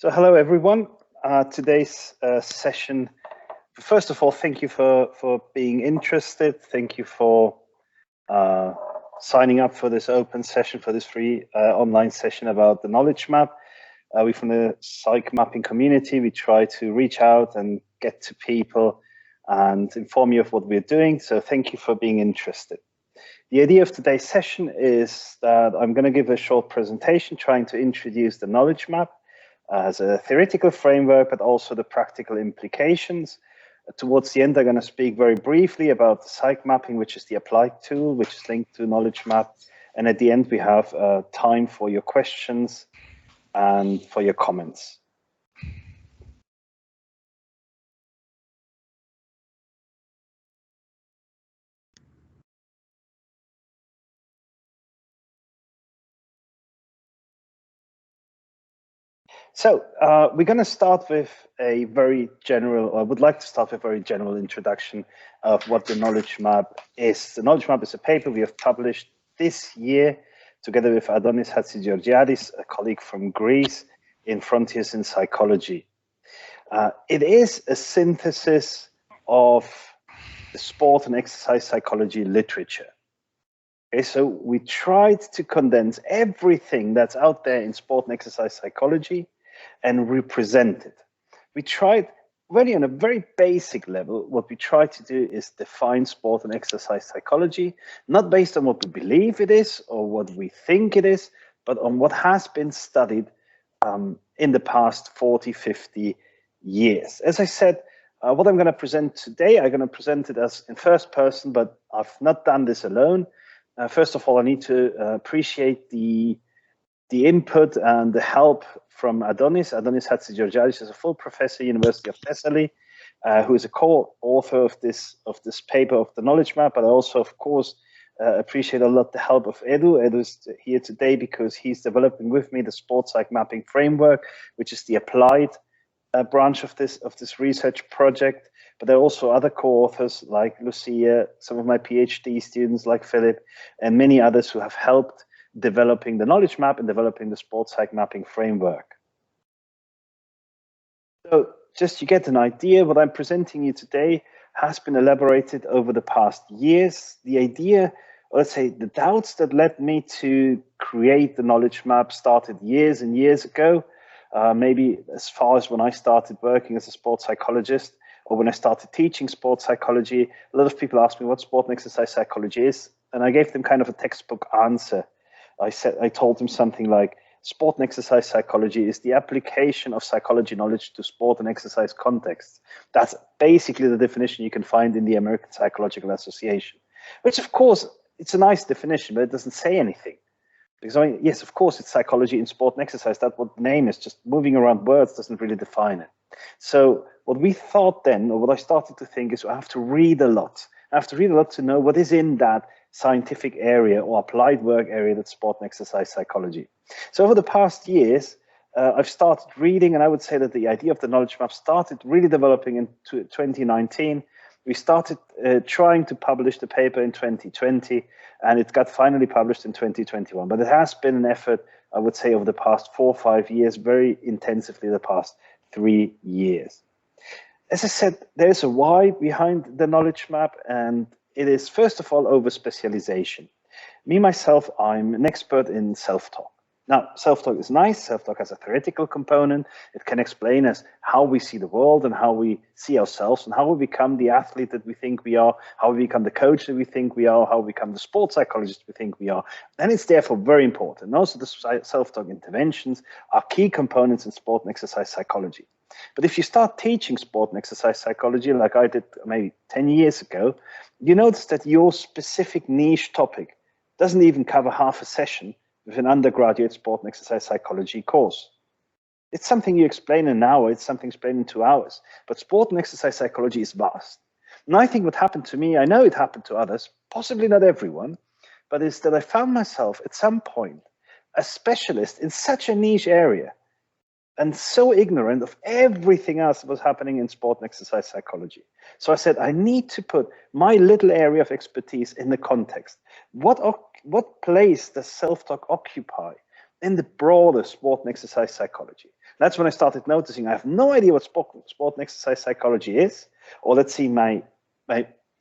So hello everyone. Today's session, first of all, thank you for being interested. Thank you for signing up for this open session, for this free online session about the knowledge map. We from the psych mapping community, we try to reach out and get to people and inform you of what we're doing. So thank you for being interested. The idea of today's session is that I'm going to give a short presentation trying to introduce the knowledge map as a theoretical framework, but also the practical implications. Towards the end, I'm going to speak very briefly about the psych mapping, which is the applied tool, which is linked to KnowledgeMap. And at the end, we have time for your questions and for your comments. So we're going to start with a very general, or I would like to start with a very general introduction of what the knowledge map is. The knowledge map is a paper we have published this year together with Adonis Hatzigeorgiadis, a colleague from Greece, in Frontiers in Psychology. It is a synthesis of the sport and exercise psychology literature. Okay, so we tried to condense everything that's out there in sport and exercise psychology and represent it. We tried really on a very basic level. What we try to do is define sport and exercise psychology, not based on what we believe it is or what we think it is, but on what has been studied in the past 40, 50 years. As I said, what I'm going to present today, I'm going to present it as in first person, but I've not done this alone. First of all, I need to appreciate the input and the help from Adonis. Adonis Hatzigeorgiadis is a full professor, University of Thessaly, who is a co-author of this paper of the knowledge map. But I also, of course, appreciate a lot the help of Edu. Edu is here today because he's developing with me the sports psych mapping framework, which is the applied branch of this research project. But there are also other co-authors like Lucia, some of my PhD students like Philip, and many others who have helped developing the knowledge map and developing the sports psych mapping framework. So just to get an idea, what I'm presenting you today has been elaborated over the past years. The idea, or let's say the doubts that led me to create the knowledge map started years and years ago, maybe as far as when I started working as a sports psychologist, or when I started teaching sports psychology. A lot of people asked me what sport and exercise psychology is, and I gave them kind of a textbook answer. I told them something like, sport and exercise psychology is the application of psychology knowledge to sport and exercise contexts. That's basically the definition you can find in the American Psychological Association, which of course, it's a nice definition, but it doesn't say anything. Because I mean, yes, of course, it's psychology in sport and exercise. That's what the name is. Just moving around words doesn't really define it. So what we thought then, or what I started to think, is I have to read a lot. I have to read a lot to know what is in that scientific area or applied work area that's sport and exercise psychology. So over the past years, I've started reading, and I would say that the idea of the knowledge map started really developing in 2019. We started trying to publish the paper in 2020, and it got finally published in 2021. But it has been an effort, I would say, over the past 4 or 5 years, very intensively the past 3 years. As I said, there's a why behind the knowledge map, and it is, first of all, over specialization. Me, myself, I'm an expert in self-talk. Now, self-talk is nice. Self-talk has a theoretical component. It can explain us how we see the world and how we see ourselves and how we become the athlete that we think we are, how we become the coach that we think we are, how we become the sports psychologist we think we are. And it's therefore very important. And also the self-talk interventions are key components in sport and exercise psychology. But if you start teaching sport and exercise psychology, like I did maybe 10 years ago, you notice that your specific niche topic doesn't even cover half a session with an undergraduate sport and exercise psychology course. It's something you explain in an hour, it's something explained in 2 hours, but sport and exercise psychology is vast. And I think what happened to me, I know it happened to others, possibly not everyone, but is that I found myself at some point a specialist in such a niche area and so ignorant of everything else that was happening in sport and exercise psychology. So I said, I need to put my little area of expertise in the context. What place does self-talk occupy in the broader sport and exercise psychology? That's when I started noticing I have no idea what sport and exercise psychology is, or let's see, my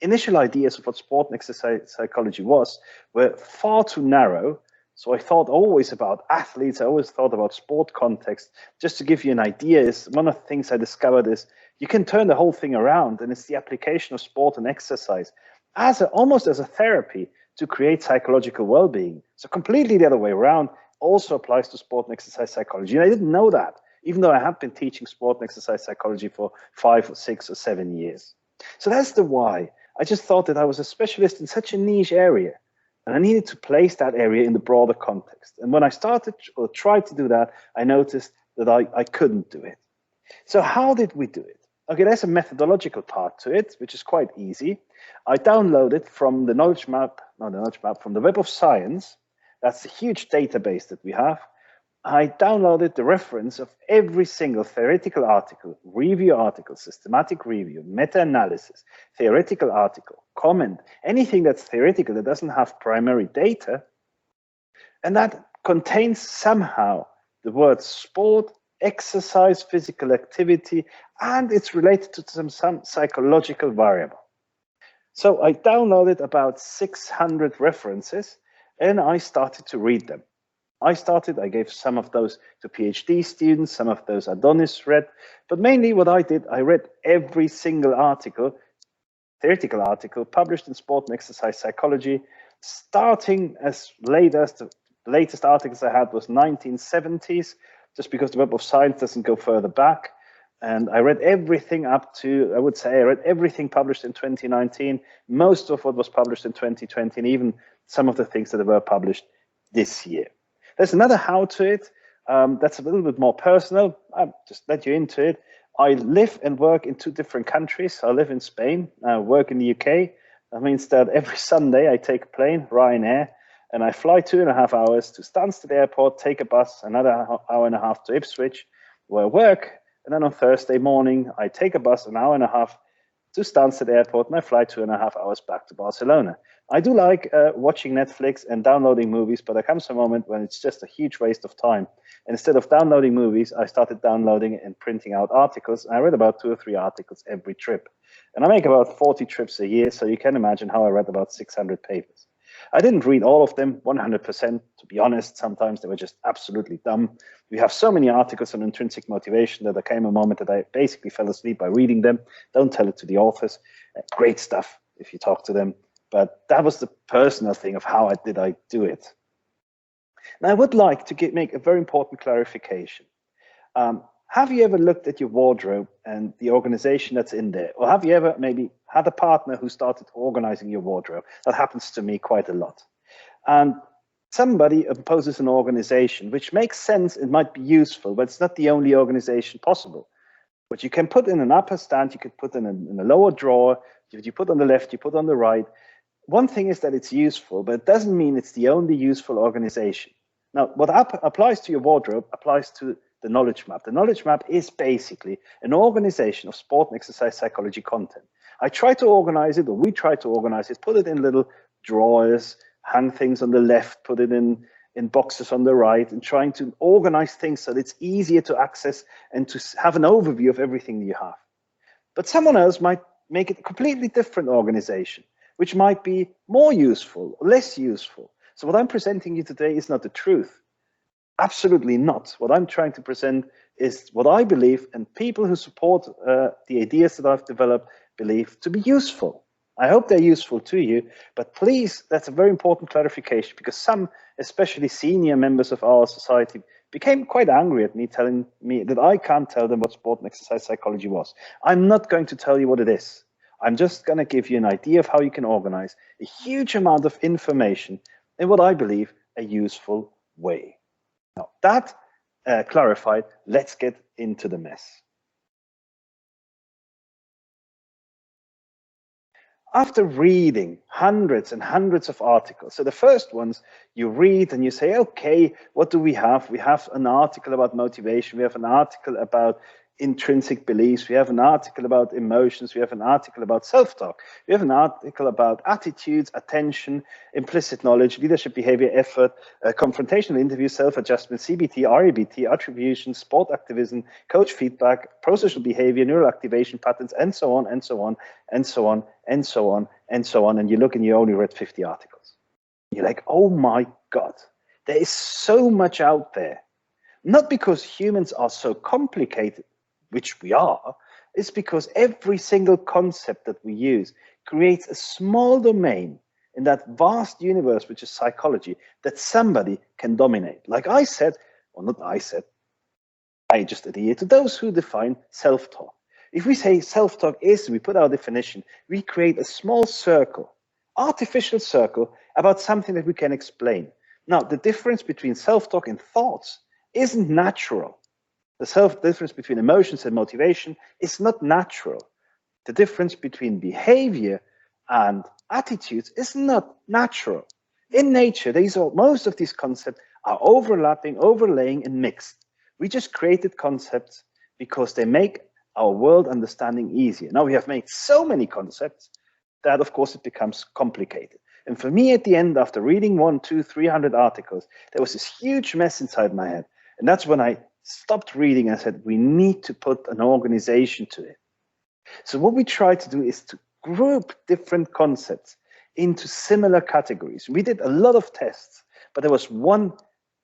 initial ideas of what sport and exercise psychology was were far too narrow. So I thought always about athletes. I always thought about sport context. Just to give you an idea, is one of the things I discovered is you can turn the whole thing around, and it's the application of sport and exercise as almost as a therapy to create psychological well-being. So completely the other way around also applies to sport and exercise psychology. And I didn't know that, even though I have been teaching sport and exercise psychology for 5 or 6 or 7 years. So that's the why. I just thought that I was a specialist in such a niche area, and I needed to place that area in the broader context. And when I started or tried to do that, I noticed that I couldn't do it. So how did we do it? Okay, there's a methodological part to it, which is quite easy. I downloaded from the from the Web of Science. That's a huge database that we have. I downloaded the reference of every single theoretical article, review article, systematic review, meta-analysis, theoretical article, comment, anything that's theoretical that doesn't have primary data, and that contains somehow the words sport, exercise, physical activity, and it's related to some psychological variable. So I downloaded about 600 references, and I started to read them. I gave some of those to PhD students, some of those Adonis read, but mainly what I did, I read every single article, theoretical article, published in Sport and Exercise Psychology, starting as late as the latest articles I had was 1970s, just because the Web of Science doesn't go further back. And I read everything up to, I would say I read everything published in 2019, most of what was published in 2020, and even some of the things that were published this year. There's another how to it that's a little bit more personal. I'll just let you into it. I live and work in 2 different countries. I live in Spain, I work in the UK. That means that every Sunday I take a plane, Ryanair, and I fly 2.5 hours to Stansted Airport, take a bus, another hour and a half to Ipswich, where I work. And then on Thursday morning, I take a bus 1.5 hours to Stansted Airport, and I fly 2.5 hours back to Barcelona. I do like watching Netflix and downloading movies, but there comes a moment when it's just a huge waste of time. And instead of downloading movies, I started downloading and printing out articles. And I read about 2 or 3 articles every trip. And I make about 40 trips a year, so you can imagine how I read about 600 papers. I didn't read all of them 100%, to be honest. Sometimes they were just absolutely dumb. We have so many articles on intrinsic motivation that there came a moment that I basically fell asleep by reading them. Don't tell it to the authors. Great stuff if you talk to them. But that was the personal thing of how I do it. Now, I would like to make a very important clarification. Have you ever looked at your wardrobe and the organization that's in there? Or have you ever maybe had a partner who started organizing your wardrobe? That happens to me quite a lot. And somebody imposes an organization, which makes sense, it might be useful, but it's not the only organization possible. But you can put in an upper stand, you could put in a lower drawer, you put on the left, you put on the right. One thing is that it's useful, but it doesn't mean it's the only useful organization. Now, what applies to your wardrobe applies to the KnowledgeMap. The KnowledgeMap is basically an organization of sport and exercise psychology content. I try to organize it, or we try to organize it, put it in little drawers, hang things on the left, put it in boxes on the right, and trying to organize things so that it's easier to access and to have an overview of everything you have. But someone else might make it a completely different organization, which might be more useful or less useful. So what I'm presenting you today is not the truth. Absolutely not. What I'm trying to present is what I believe, and people who support the ideas that I've developed believe to be useful. I hope they're useful to you, but please, that's a very important clarification, because some, especially senior members of our society, became quite angry at me, telling me that I can't tell them what sport and exercise psychology was. I'm not going to tell you what it is. I'm just going to give you an idea of how you can organize a huge amount of information in what I believe a useful way. Now, that clarified, let's get into the mess. After reading hundreds and hundreds of articles, so the first ones you read and you say, okay, what do we have? We have an article about motivation. We have an article about intrinsic beliefs, we have an article about emotions, we have an article about self-talk, we have an article about attitudes, attention, implicit knowledge, leadership behavior, effort, confrontational interview, self-adjustment, CBT, REBT, attribution, sport activism, coach feedback, pro-social behavior, neural activation patterns, and so on, and so on, and so on, and so on, and so on. And you look and you only read 50 articles. You're like, oh my God, there is so much out there. Not because humans are so complicated, which we are, it's because every single concept that we use creates a small domain in that vast universe, which is psychology, that somebody can dominate. Like I said, or not I said, I just adhere to those who define self-talk. If we say self-talk is, we put our definition, we create a small circle, artificial circle, about something that we can explain. Now, the difference between self-talk and thoughts isn't natural. The difference between emotions and motivation is not natural. The difference between behavior and attitudes is not natural. In nature, most of these concepts are overlapping, overlaying, and mixed. We just created concepts because they make our world understanding easier. Now we have made so many concepts that, of course, it becomes complicated. And for me, at the end, after reading 100, 200, 300 articles, there was this huge mess inside my head. And that's when I stopped reading and said, we need to put an organization to it. So what we try to do is to group different concepts into similar categories. We did a lot of tests, but there was one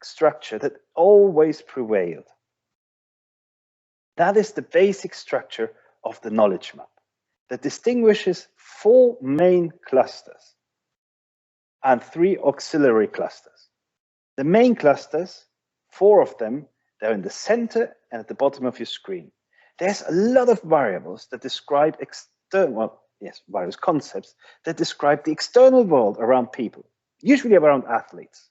structure that always prevailed. That is the basic structure of the knowledge map that distinguishes 4 main clusters and 3 auxiliary clusters. The main clusters, 4 of them, they're in the center and at the bottom of your screen. There's a lot of variables that describe various concepts that describe the external world around people, usually around athletes.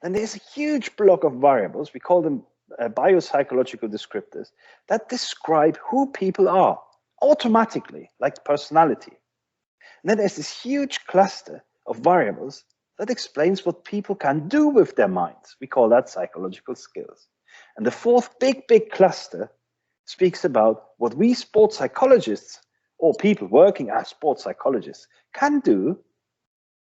Then there's a huge block of variables, we call them biopsychological descriptors, that describe who people are automatically, like personality. And then there's this huge cluster of variables that explains what people can do with their minds. We call that psychological skills. And the 4th big cluster speaks about what we sports psychologists or people working as sports psychologists can do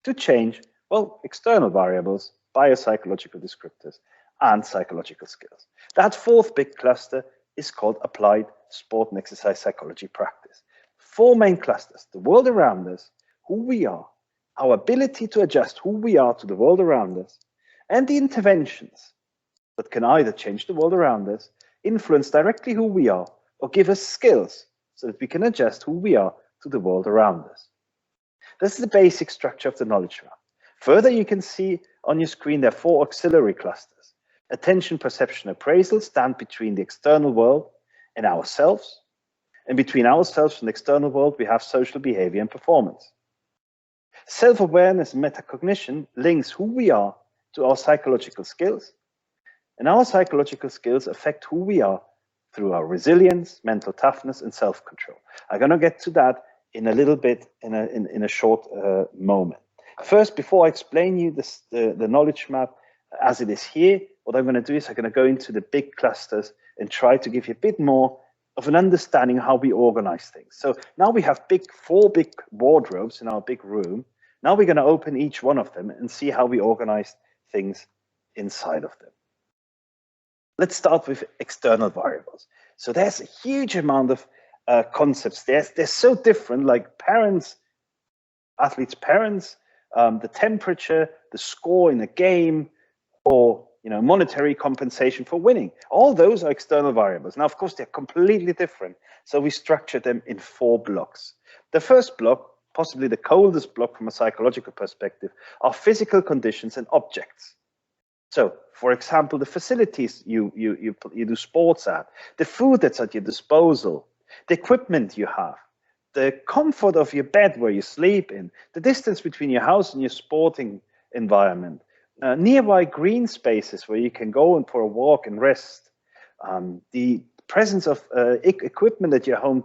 to change, well, external variables, biopsychological descriptors, and psychological skills. That 4th big cluster is called applied sport and exercise psychology practice. 4 main clusters: the world around us, who we are, our ability to adjust who we are to the world around us, and the interventions that can either change the world around us, influence directly who we are, or give us skills so that we can adjust who we are to the world around us. This is the basic structure of the knowledge map. Further, you can see on your screen there are 4 auxiliary clusters. Attention, perception, appraisal stand between the external world and ourselves. And between ourselves and the external world, we have social behavior and performance. Self-awareness metacognition links who we are to our psychological skills. And our psychological skills affect who we are through our resilience, mental toughness, and self-control. I'm going to get to that in a little bit, in a short moment. First, before I explain you this, the knowledge map as it is here, what I'm going to do is I'm going to go into the big clusters and try to give you a bit more of an understanding how we organize things. So now we have 4 big wardrobes in our big room. Now we're going to open each one of them and see how we organize things inside of them. Let's start with external variables. So there's a huge amount of concepts. They're so different, like parents, athletes' parents, the temperature, the score in a game, or monetary compensation for winning. All those are external variables. Now, of course, they're completely different. So we structure them in 4 blocks. The first block, possibly the coldest block from a psychological perspective, are physical conditions and objects. So, for example, the facilities you do sports at, the food that's at your disposal, the equipment you have, the comfort of your bed where you sleep in, the distance between your house and your sporting environment, nearby green spaces where you can go for a walk and rest, the presence of equipment at your home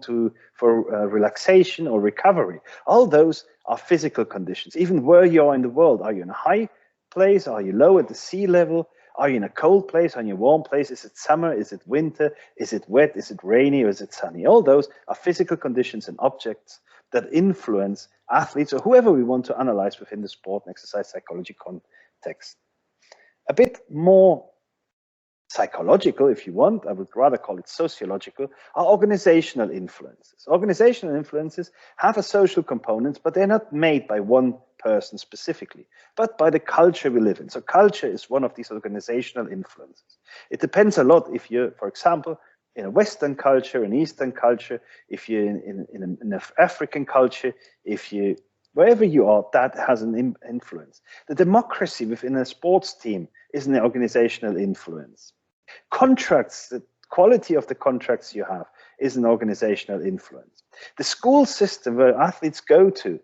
for relaxation or recovery. All those are physical conditions. Even where you are in the world, are you in a high place? Are you low at the sea level? Are you in a cold place? Are you in a warm place? Is it summer? Is it winter? Is it wet? Is it rainy? Or is it sunny? All those are physical conditions and objects that influence athletes or whoever we want to analyze within the sport and exercise psychology context. A bit more psychological, if you want, I would rather call it sociological, are organizational influences. Organizational influences have a social component, but they're not made by one person specifically, but by the culture we live in. So culture is one of these organizational influences. It depends a lot if you're, for example, in a Western culture, an Eastern culture, if you're in an African culture, if you, wherever you are, that has an influence. The democracy within a sports team is an organizational influence. Contracts, the quality of the contracts you have is an organizational influence. The school system where athletes go to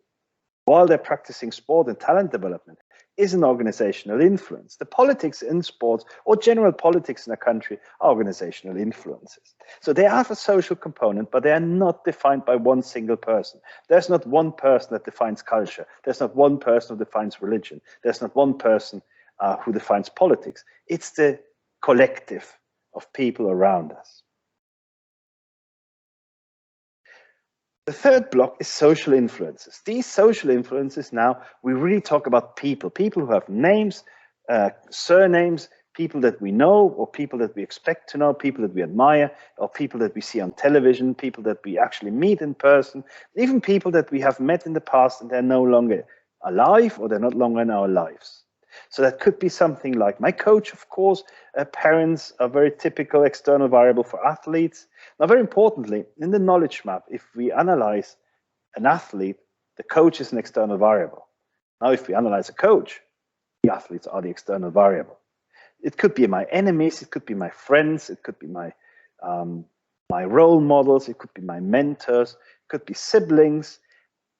while they're practicing sport and talent development is an organizational influence. The politics in sports or general politics in a country are organizational influences. So they have a social component, but they are not defined by one single person. There's not one person that defines culture. There's not one person who defines religion. There's not one person who defines politics. It's the collective of people around us. The third block is social influences. These social influences now, we really talk about people who have names, surnames, people that we know, or people that we expect to know, people that we admire, or people that we see on television, people that we actually meet in person, even people that we have met in the past and they're no longer alive or they're not longer in our lives. So that could be something like my coach, of course. Parents are very typical external variable for athletes. Now, very importantly, in the knowledge map, if we analyze an athlete, the coach is an external variable. Now, if we analyze a coach, the athletes are the external variable. It could be my enemies, it could be my friends, it could be my role models, it could be my mentors, it could be siblings.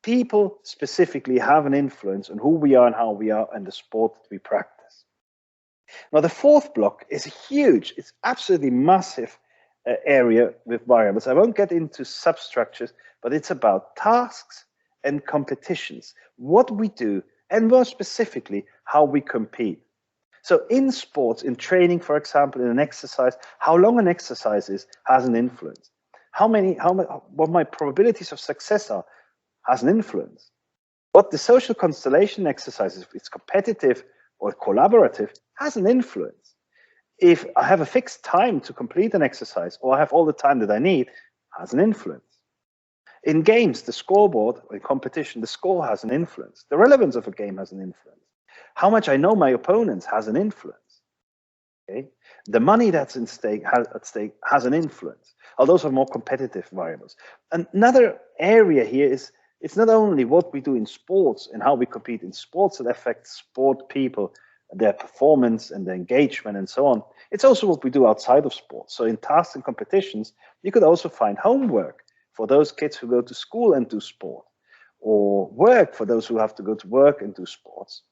People specifically have an influence on who we are and how we are and the sport that we practice. Now, the fourth block is huge. It's absolutely massive area with variables. I won't get into substructures, but it's about tasks and competitions, what we do, and more specifically, how we compete. So in sports, in training, for example, in an exercise, how long an exercise is has an influence. What my probabilities of success are has an influence. What the social constellation exercise is, if it's competitive or collaborative, has an influence. If I have a fixed time to complete an exercise or I have all the time that I need, has an influence. In games, the scoreboard, or in competition, the score has an influence. The relevance of a game has an influence. How much I know my opponents has an influence. Okay? The money that's at stake has an influence. All those are more competitive variables. Another area here is it's not only what we do in sports and how we compete in sports that affects sport people, their performance and their engagement and so on. It's also what we do outside of sports. So in tasks and competitions, you could also find homework for those kids who go to school and do sport, or work for those who have to go to work and do sports.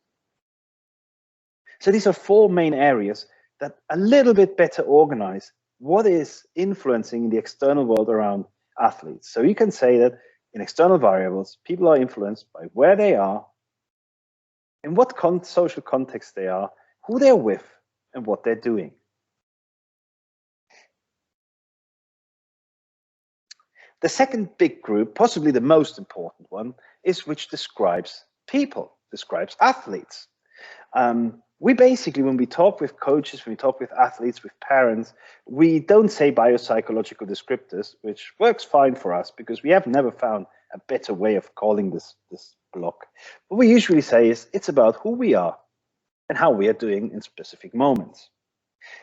So these are four main areas that a little bit better organize what is influencing the external world around athletes. So you can say that in external variables, people are influenced by where they are, in what social context they are, who they're with, and what they're doing. The second big group, possibly the most important one, is which describes people, describes athletes. We basically, when we talk with coaches, when we talk with athletes, with parents, we don't say biopsychological descriptors, which works fine for us because we have never found a better way of calling this block. What we usually say is it's about who we are and how we are doing in specific moments.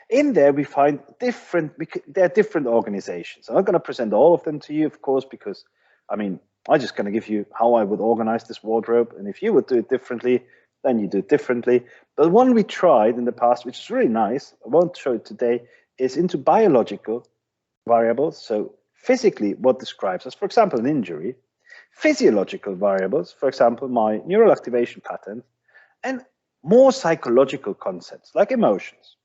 In there, we find there are different organizations. I'm not going to present all of them to you, of course, because, I mean, I'm just going to give you how I would organize this wardrobe. And if you would do it differently, then you do it differently. But one we tried in the past, which is really nice, I won't show it today, is into biological variables. So physically, what describes us, for example, an injury, physiological variables, for example, my neural activation patterns, and more psychological concepts like emotions.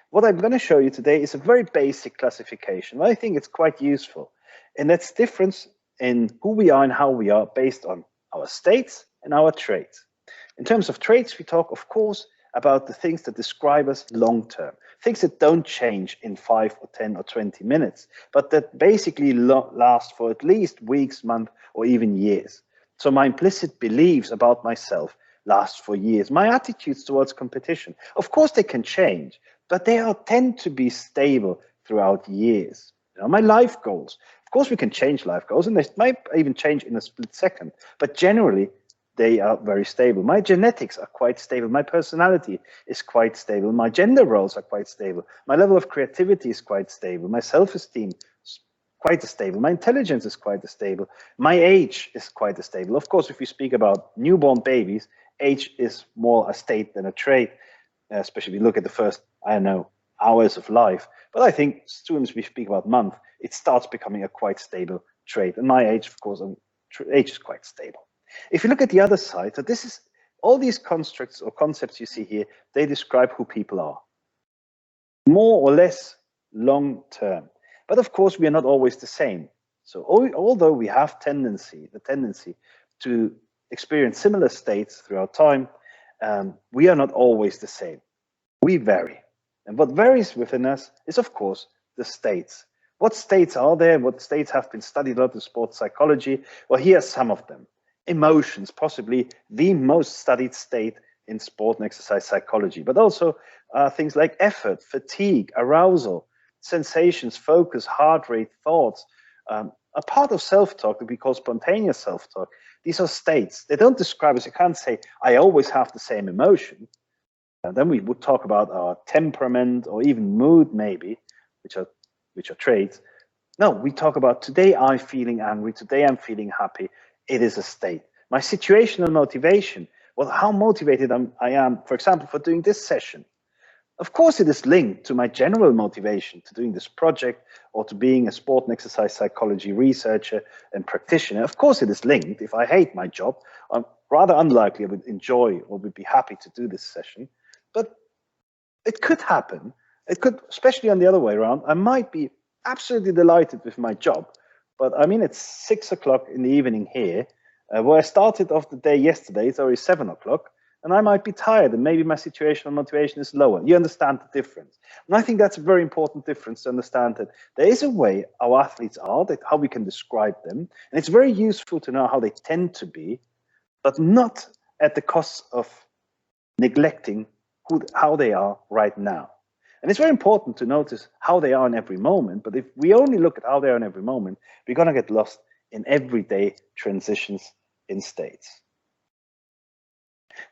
What I'm going to show you today is a very basic classification. I think it's quite useful. And that's difference in who we are and how we are based on our states and our traits. In terms of traits, we talk, of course, about the things that describe us long-term, things that don't change in 5 or 10 or 20 minutes, but that basically last for at least weeks, months, or even years. So my implicit beliefs about myself last for years. My attitudes towards competition, of course they can change, but they tend to be stable throughout years. You know, my life goals, of course we can change life goals, and they might even change in a split second, but generally they are very stable. My genetics are quite stable. My personality is quite stable. My gender roles are quite stable. My level of creativity is quite stable. My self-esteem is quite stable. My intelligence is quite stable. My age is quite stable. Of course, if we speak about newborn babies, age is more a state than a trait, especially if we look at the first, I don't know, hours of life. But I think as soon as we speak about month, it starts becoming a quite stable trait. And my age, of course, age is quite stable. If you look at the other side, so this is all these constructs or concepts you see here, they describe who people are, more or less long term. But of course, we are not always the same. So although we have the tendency to experience similar states throughout time, we are not always the same. We vary. And what varies within us is, of course, the states. What states are there? What states have been studied a lot in sports psychology? Well, here are some of them. Emotions, possibly the most studied state in sport and exercise psychology, but also things like effort, fatigue, arousal, sensations, focus, heart rate, thoughts, a part of self-talk that we call spontaneous self-talk. These are states. They don't describe us. You can't say, I always have the same emotion. And then we would talk about our temperament or even mood, maybe, which are traits. No, we talk about today I'm feeling angry, today I'm feeling happy. It is a state. My situational motivation, well, how motivated I am, for example, for doing this session. Of course, it is linked to my general motivation to doing this project or to being a sport and exercise psychology researcher and practitioner. Of course, it is linked. If I hate my job, I'm rather unlikely I would enjoy or would be happy to do this session. But it could happen. It could, especially on the other way around, I might be absolutely delighted with my job. But I mean, it's 6 o'clock in the evening here, where I started off the day yesterday, it's already 7 o'clock, and I might be tired, and maybe my situational motivation is lower. You understand the difference. And I think that's a very important difference to understand that there is a way our athletes are, that how we can describe them, and it's very useful to know how they tend to be, but not at the cost of neglecting how they are right now. And it's very important to notice how they are in every moment. But if we only look at how they are in every moment, we're going to get lost in everyday transitions in states.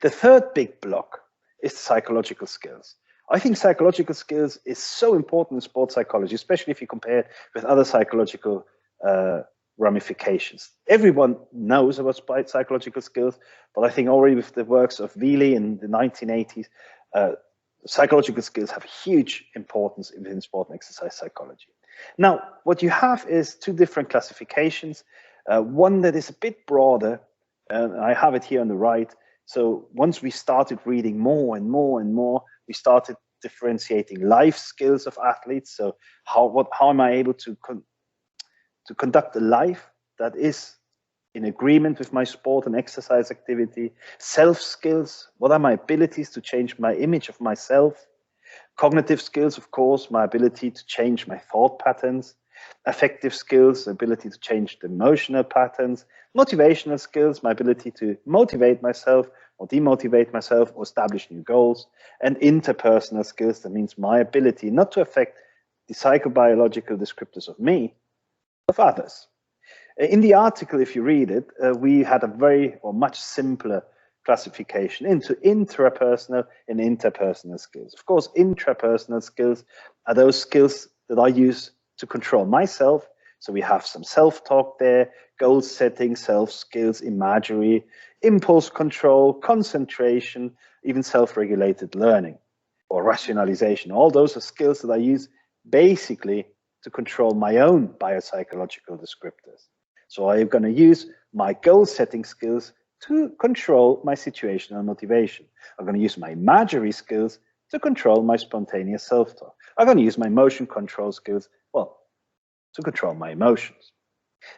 The third big block is psychological skills. I think psychological skills is so important in sports psychology, especially if you compare it with other psychological ramifications. Everyone knows about psychological skills, but I think already with the works of Wheely in the 1980s, psychological skills have huge importance within sport and exercise psychology. Now, what you have is two different classifications. One that is a bit broader, and I have it here on the right. So once we started reading more and more and more, we started differentiating life skills of athletes. So how am I able to conduct a life that is in agreement with my sport and exercise activity? Self skills, what are my abilities to change my image of myself? Cognitive skills, of course, my ability to change my thought patterns. Affective skills, ability to change the emotional patterns. Motivational skills, my ability to motivate myself or demotivate myself or establish new goals. And interpersonal skills, that means my ability not to affect the psychobiological descriptors of me, of others. In the article, if you read it, we had a much simpler classification into intrapersonal and interpersonal skills. Of course, intrapersonal skills are those skills that I use to control myself. So we have some self-talk there, goal setting, self-skills, imagery, impulse control, concentration, even self-regulated learning or rationalization. All those are skills that I use basically to control my own biopsychological descriptors. So I'm going to use my goal-setting skills to control my situational motivation. I'm going to use my imagery skills to control my spontaneous self-talk. I'm going to use my motion control skills, well, to control my emotions.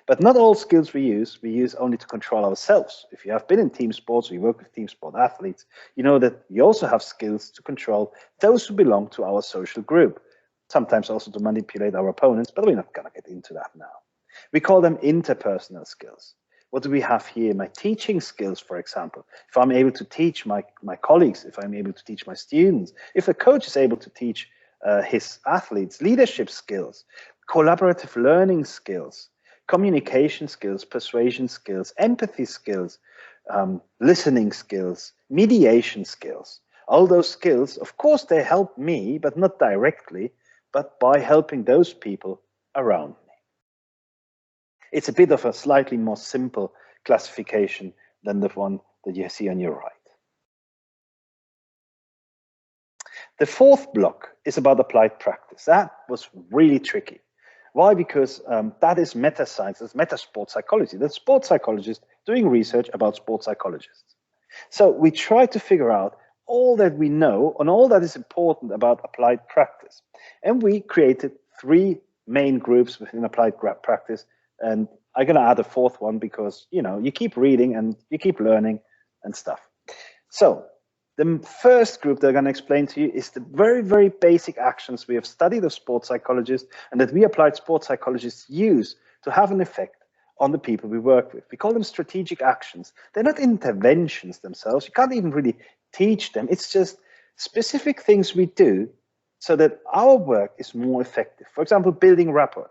But not all skills we use only to control ourselves. If you have been in team sports or you work with team sport athletes, you know that we also have skills to control those who belong to our social group, sometimes also to manipulate our opponents, but we're not going to get into that now. We call them interpersonal skills. What do we have here? My teaching skills, for example. If I'm able to teach my colleagues, if I'm able to teach my students, if the coach is able to teach his athletes, leadership skills, collaborative learning skills, communication skills, persuasion skills, empathy skills, listening skills, mediation skills. All those skills, of course, they help me, but not directly, but by helping those people around me. It's a bit of a slightly more simple classification than the one that you see on your right. The fourth block is about applied practice. That was really tricky. Why? Because that is meta science, that's meta sports psychology. That's sports psychologists doing research about sports psychologists. So we try to figure out all that we know and all that is important about applied practice. And we created 3 main groups within applied practice. And I'm going to add a 4th one because, you know, you keep reading and you keep learning and stuff. So the first group that I'm going to explain to you is the very, very basic actions we have studied of sports psychologists and that we applied sports psychologists use to have an effect on the people we work with. We call them strategic actions. They're not interventions themselves. You can't even really teach them. It's just specific things we do so that our work is more effective. For example, building rapport.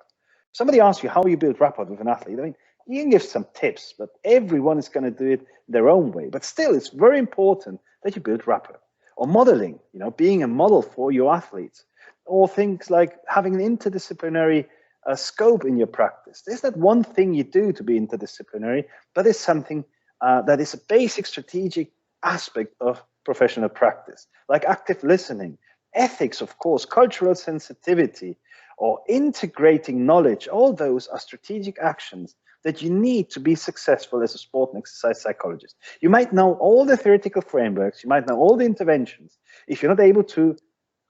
Somebody asks you how you build rapport with an athlete. I mean, you can give some tips, but everyone is going to do it their own way. But still, it's very important that you build rapport. Or modeling, you know, being a model for your athletes. Or things like having an interdisciplinary scope in your practice. There's not one thing you do to be interdisciplinary, but it's something that is a basic strategic aspect of professional practice, like active listening, ethics, of course, cultural sensitivity, or integrating knowledge. All those are strategic actions that you need to be successful as a sport and exercise psychologist. You might know all the theoretical frameworks, you might know all the interventions. If you're not able to,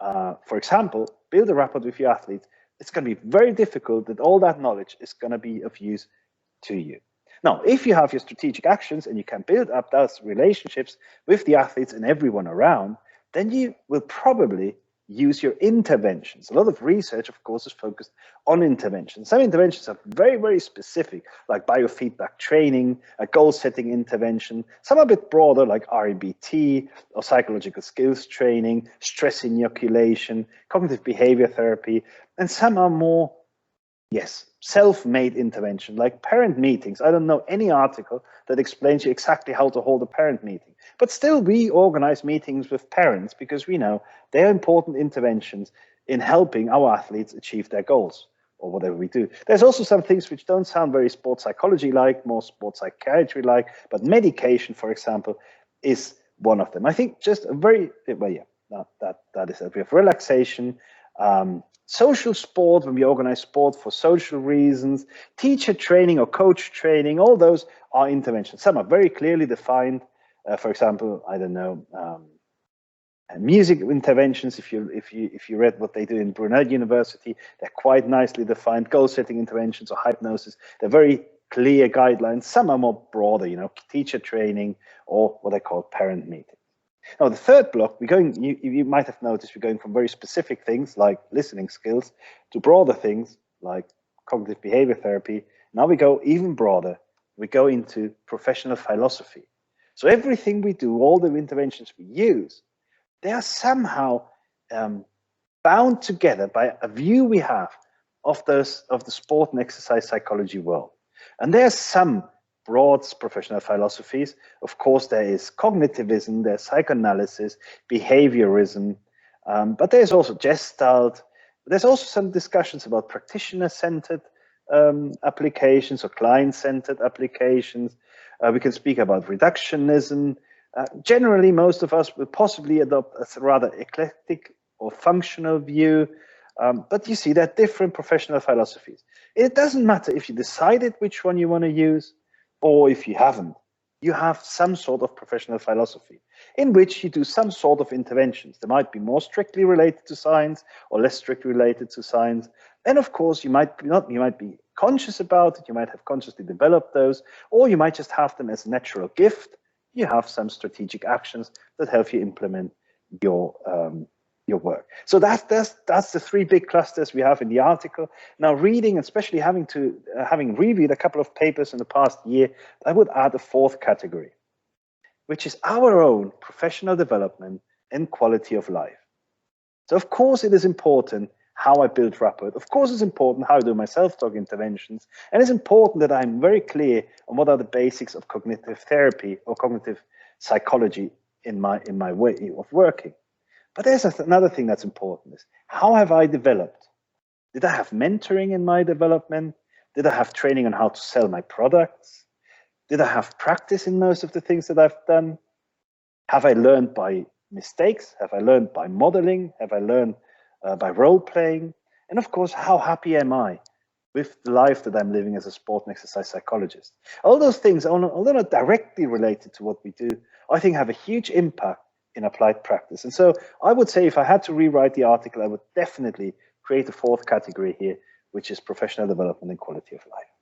for example, build a rapport with your athletes, it's going to be very difficult that all that knowledge is going to be of use to you. Now, if you have your strategic actions and you can build up those relationships with the athletes and everyone around, then you will probably use your interventions. A lot of research, of course, is focused on interventions. Some interventions are very, very specific, like biofeedback training, a goal-setting intervention. Some are a bit broader, like RBT or psychological skills training, stress inoculation, cognitive behavior therapy. And some are more, yes, self-made intervention, like parent meetings. I don't know any article that explains you exactly how to hold a parent meeting. But still, we organize meetings with parents because we know they're important interventions in helping our athletes achieve their goals or whatever we do. There's also some things which don't sound very sports psychology-like, more sports psychiatry-like, but medication, for example, is one of them. I think just a very, well, yeah, that is it. We have relaxation, social sport, when we organize sport for social reasons, teacher training or coach training, all those are interventions. Some are very clearly defined. For example, I don't know, music interventions. If you read what they do in Brunel University, they're quite nicely defined. Goal-setting interventions or hypnosis, they're very clear guidelines. Some are more broader, you know, teacher training or what I call parent meetings. Now, the third block, you might have noticed we're going from very specific things like listening skills to broader things like cognitive behavior therapy. Now we go even broader. We go into professional philosophy. So everything we do, all the interventions we use, they are somehow bound together by a view we have of the sport and exercise psychology world. And there's some broad professional philosophies. Of course, there is cognitivism, there's psychoanalysis, behaviorism, but there's also Gestalt. There's also some discussions about practitioner-centered applications or client-centered applications. We can speak about reductionism. Generally, most of us will possibly adopt a rather eclectic or functional view, but you see there are different professional philosophies. It doesn't matter if you decided which one you want to use or if you haven't. You have some sort of professional philosophy in which you do some sort of interventions. They might be more strictly related to science or less strictly related to science. And of course, you might be conscious about it, you might have consciously developed those, or you might just have them as a natural gift. You have some strategic actions that help you implement your work. So that's the three big clusters we have in the article. Now, reading, especially having reviewed a couple of papers in the past year, I would add a fourth category, which is our own professional development and quality of life. So of course it is important how I build rapport. Of course it's important how I do my self-talk interventions. And it's important that I'm very clear on what are the basics of cognitive therapy or cognitive psychology in my way of working. But there's another thing that's important, is how have I developed? Did I have mentoring in my development? Did I have training on how to sell my products? Did I have practice in most of the things that I've done? Have I learned by mistakes? Have I learned by modeling? Have I learned by role playing? And of course, how happy am I with the life that I'm living as a sport and exercise psychologist? All those things, although not directly related to what we do, I think have a huge impact in applied practice. And so I would say if I had to rewrite the article, I would definitely create a fourth category here, which is professional development and quality of life.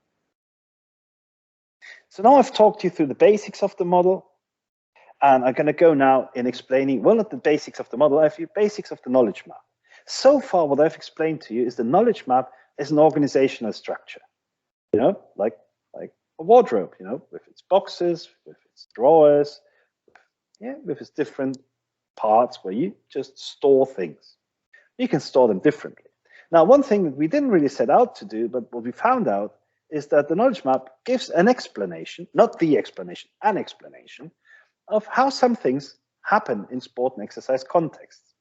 So now I've talked you through the basics of the model. And I'm going to go now in explaining, well, not the basics of the model, I have the basics of the knowledge map. So far, what I've explained to you is the knowledge map is an organizational structure, you know, like a wardrobe, you know, with its boxes, with its drawers, with its different parts where you just store things. You can store them differently. Now, one thing that we didn't really set out to do, but what we found out is that the knowledge map gives an explanation, not the explanation, an explanation of how some things happen in sport and exercise contexts.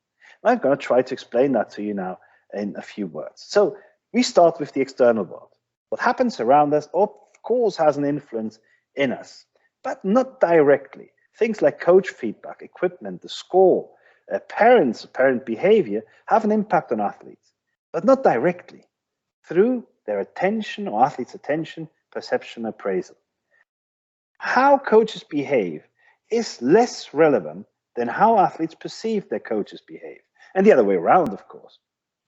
And I'm going to try to explain that to you now in a few words. So we start with the external world. What happens around us, of course, has an influence in us, but not directly. Things like coach feedback, equipment, the score, parent behavior have an impact on athletes, but not directly, through their attention or athletes' attention, perception, appraisal. How coaches behave is less relevant than how athletes perceive their coaches behave. And the other way around, of course.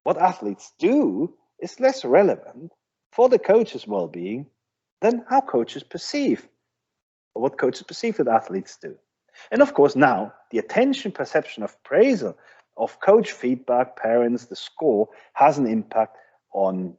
What athletes do is less relevant for the coach's well-being than how coaches perceive, or what coaches perceive that athletes do. And of course, now the attention, perception, of appraisal of coach feedback, parents, the score has an impact on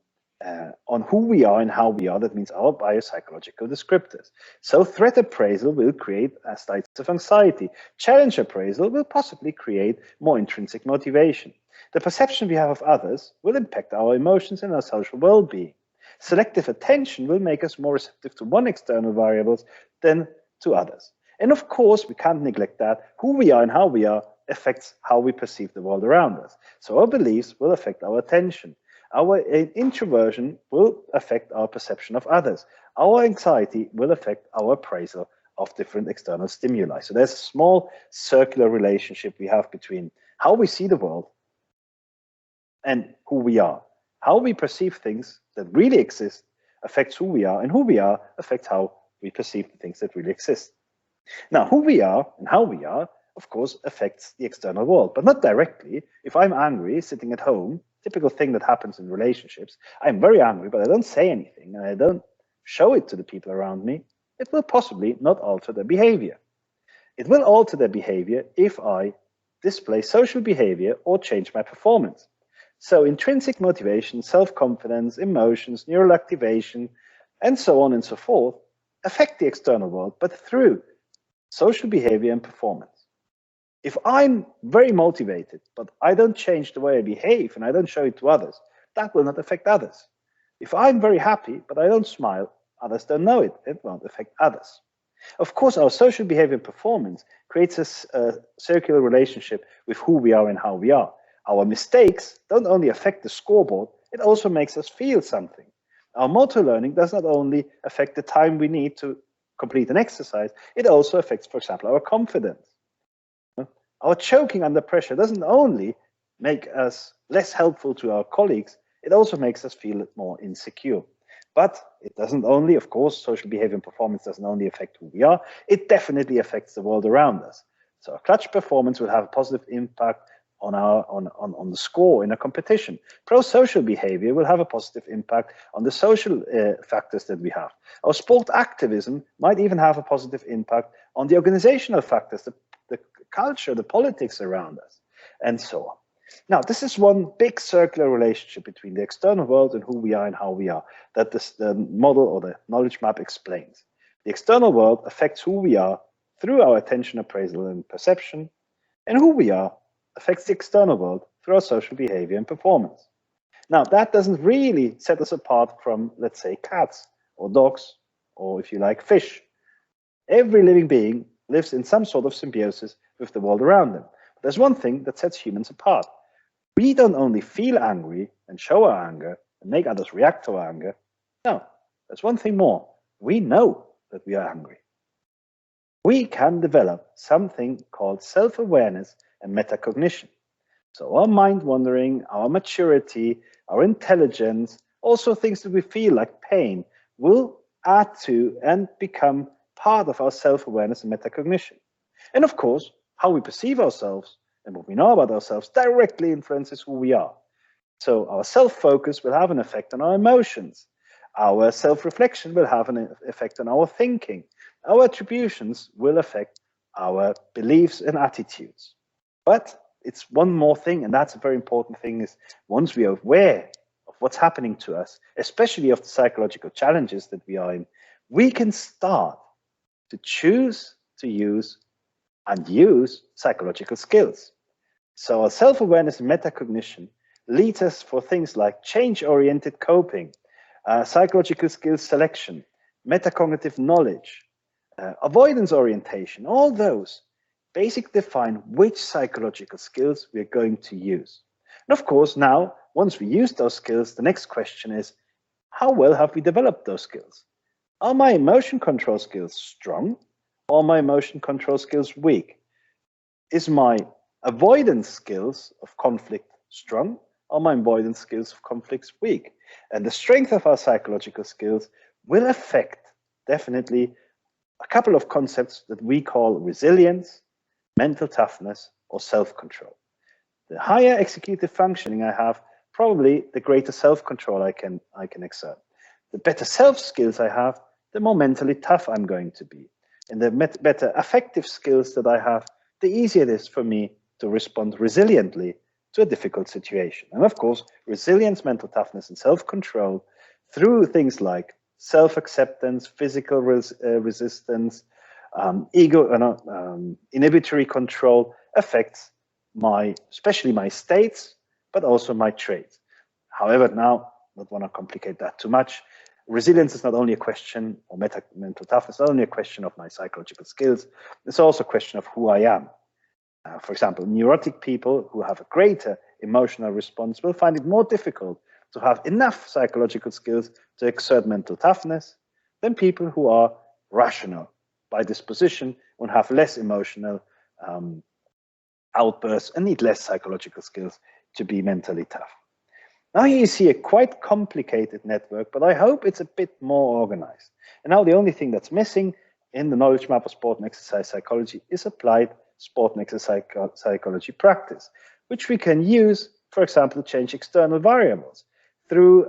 who we are and how we are. That means our biopsychological descriptors. So threat appraisal will create states of anxiety. Challenge appraisal will possibly create more intrinsic motivation. The perception we have of others will impact our emotions and our social well-being. Selective attention will make us more receptive to one external variables than to others. And of course, we can't neglect that who we are and how we are affects how we perceive the world around us. So our beliefs will affect our attention. Our introversion will affect our perception of others. Our anxiety will affect our appraisal of different external stimuli. So there's a small circular relationship we have between how we see the world and who we are. How we perceive things that really exist affects who we are, and who we are affects how we perceive the things that really exist. Now, who we are and how we are, of course, affects the external world, but not directly. If I'm angry, sitting at home, typical thing that happens in relationships, I'm very angry, but I don't say anything and I don't show it to the people around me, it will possibly not alter their behavior. It will alter their behavior if I display social behavior or change my performance. So intrinsic motivation, self-confidence, emotions, neural activation, and so on and so forth affect the external world, but through social behavior and performance. If I'm very motivated, but I don't change the way I behave and I don't show it to others, that will not affect others. If I'm very happy, but I don't smile, others don't know it. It won't affect others. Of course, our social behavior and performance creates a circular relationship with who we are and how we are. Our mistakes don't only affect the scoreboard, it also makes us feel something. Our motor learning does not only affect the time we need to complete an exercise, it also affects, for example, our confidence. Our choking under pressure doesn't only make us less helpful to our colleagues, it also makes us feel more insecure. But it doesn't only, of course, social behavior and performance doesn't only affect who we are, it definitely affects the world around us. So our clutch performance will have a positive impact on the score in a competition. Pro-social behavior will have a positive impact on the social factors that we have. Our sport activism might even have a positive impact on the organizational factors, the culture, the politics around us, and so on. Now, this is one big circular relationship between the external world and who we are and how we are, that the model or the knowledge map explains. The external world affects who we are through our attention, appraisal, and perception, and who we are affects the external world through our social behavior and performance. Now, that doesn't really set us apart from, let's say, cats or dogs, or if you like, fish. Every living being lives in some sort of symbiosis with the world around them. But there's one thing that sets humans apart. We don't only feel angry and show our anger and make others react to our anger. No, there's one thing more. We know that we are angry. We can develop something called self-awareness and metacognition. So our mind wandering, our maturity, our intelligence, also things that we feel like pain, will add to and become part of our self-awareness and metacognition. And of course, how we perceive ourselves and what we know about ourselves directly influences who we are. So our self-focus will have an effect on our emotions. Our self-reflection will have an effect on our thinking. Our attributions will affect our beliefs and attitudes. But it's one more thing, and that's a very important thing, is once we are aware of what's happening to us, especially of the psychological challenges that we are in, we can start to choose to use and use psychological skills. So our self-awareness and metacognition leads us for things like change-oriented coping, psychological skills selection, metacognitive knowledge, avoidance orientation. All those basically define which psychological skills we're going to use. And of course, now, once we use those skills, the next question is, how well have we developed those skills? Are my emotion control skills strong, or are my emotion control skills weak? Is my avoidance skills of conflict strong, or my avoidance skills of conflicts weak? And the strength of our psychological skills will affect definitely a couple of concepts that we call resilience, mental toughness, or self-control. The higher executive functioning I have, probably the greater self-control I can exert. The better self-skills I have, the more mentally tough I'm going to be. And the better affective skills that I have, the easier it is for me to respond resiliently to a difficult situation. And of course, resilience, mental toughness, and self-control through things like self-acceptance, physical resistance, inhibitory control affects especially my states, but also my traits. However, now, I don't want to complicate that too much. Resilience is not only a question, or mental toughness, not only a question of my psychological skills, it's also a question of who I am. For example, neurotic people who have a greater emotional response will find it more difficult to have enough psychological skills to exert mental toughness than people who are rational by disposition and have less emotional outbursts and need less psychological skills to be mentally tough. Now you see a quite complicated network, but I hope it's a bit more organized. And now the only thing that's missing in the knowledge map of sport and exercise psychology is applied sport and exercise psychology practice, which we can use, for example, to change external variables through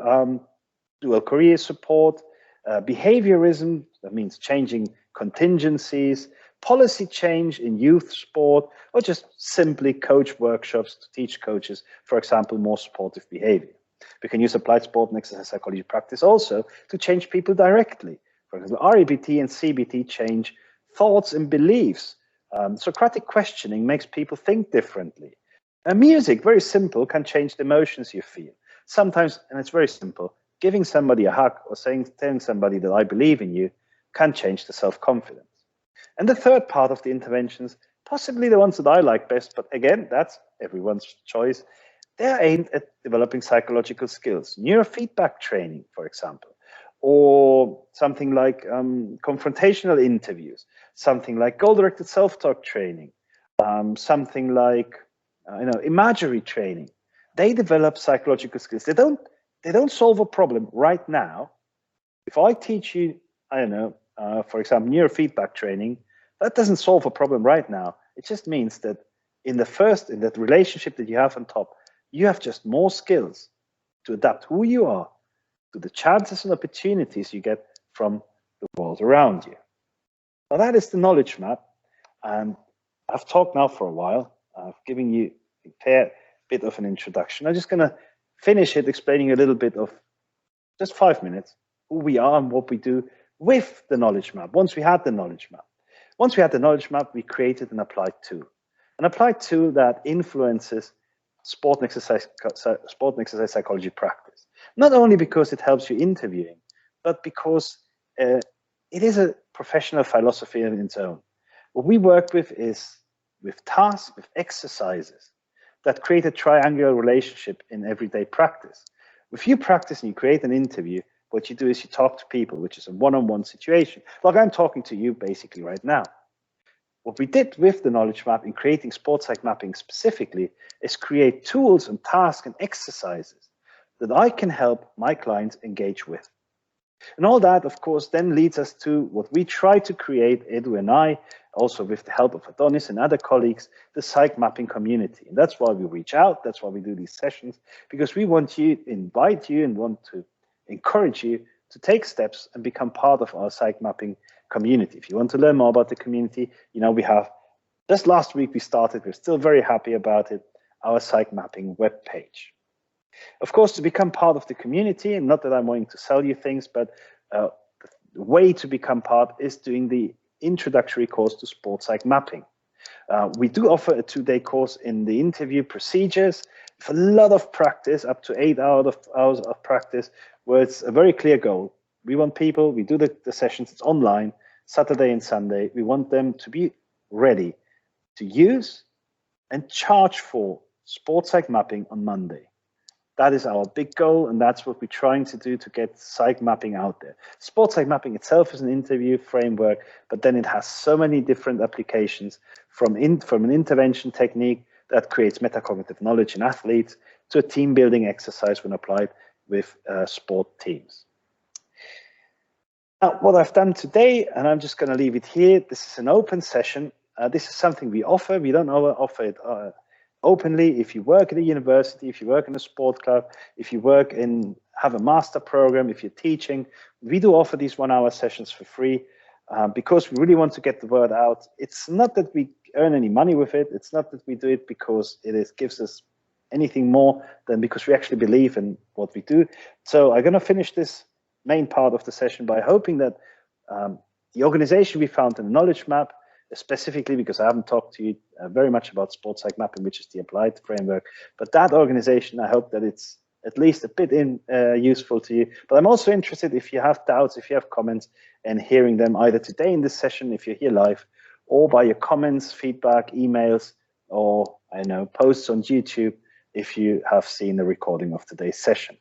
dual career support, behaviorism, that means changing contingencies, policy change in youth sport, or just simply coach workshops to teach coaches, for example, more supportive behavior. We can use applied sport and exercise psychology practice also to change people directly. For example, REBT and CBT change thoughts and beliefs. Socratic questioning makes people think differently. And music, very simple, can change the emotions you feel. Sometimes, and it's very simple, giving somebody a hug or telling somebody that I believe in you can change the self-confidence. And the third part of the interventions, possibly the ones that I like best, but again, that's everyone's choice, they're aimed at developing psychological skills, neurofeedback training, for example, or something like confrontational interviews, something like goal-directed self-talk training, something like imagery training. They develop psychological skills. They don't solve a problem right now. If I teach you, I don't know, for example, neurofeedback training, that doesn't solve a problem right now. It just means that in that relationship that you have on top, you have just more skills to adapt who you are to the chances and opportunities you get from the world around you. Now that is the knowledge map, and I've talked now for a while. I've given you a fair bit of an introduction. I'm just going to finish it explaining a little bit of just 5 minutes who we are and what we do with the knowledge map. Once we had the knowledge map, we created an applied tool that influences sport and exercise psychology practice. Not only because it helps you interviewing, but because it is a professional philosophy in its own. What we work with is with tasks, with exercises that create a triangular relationship in everyday practice. If you practice and you create an interview, what you do is you talk to people, which is a one-on-one situation, like I'm talking to you basically right now. What we did with the knowledge map in creating sport psych mapping specifically is create tools and tasks and exercises that I can help my clients engage with. And all that, of course, then leads us to what we try to create, Edu and I, also with the help of Adonis and other colleagues, the psych mapping community. And that's why we reach out. That's why we do these sessions, because we want to invite you and want to encourage you to take steps and become part of our psych mapping community. If you want to learn more about the community, we have, just last week we started, we're still very happy about it, our psych mapping webpage. Of course, to become part of the community, and not that I'm wanting to sell you things, but the way to become part is doing the introductory course to sport psych mapping. We do offer a 2-day course in the interview procedures with a lot of practice, up to 8 hours of practice, where it's a very clear goal. We want people, we do the sessions, it's online, Saturday and Sunday. We want them to be ready to use and charge for sport psych mapping on Monday. That is our big goal, and that's what we're trying to do to get psych mapping out there. Sport psych mapping itself is an interview framework, but then it has so many different applications, from an intervention technique that creates metacognitive knowledge in athletes to a team building exercise when applied with sport teams. Now, what I've done today, and I'm just going to leave it here, this is an open session. This is something we offer. We don't offer it openly. If you work at a university, if you work in a sport club, if you have a master program, if you're teaching, we do offer these 1-hour sessions for free because we really want to get the word out. It's not that we earn any money with it. It's not that we do it because gives us anything more than because we actually believe in what we do. So I'm going to finish this main part of the session by hoping that the organization we found in the knowledge map, specifically because I haven't talked to you very much about sport psych mapping, which is the applied framework, but that organization, I hope that it's at least a bit useful to you. But I'm also interested if you have doubts, if you have comments, and hearing them either today in this session, if you're here live, or by your comments, feedback, emails, or posts on YouTube if you have seen the recording of today's session.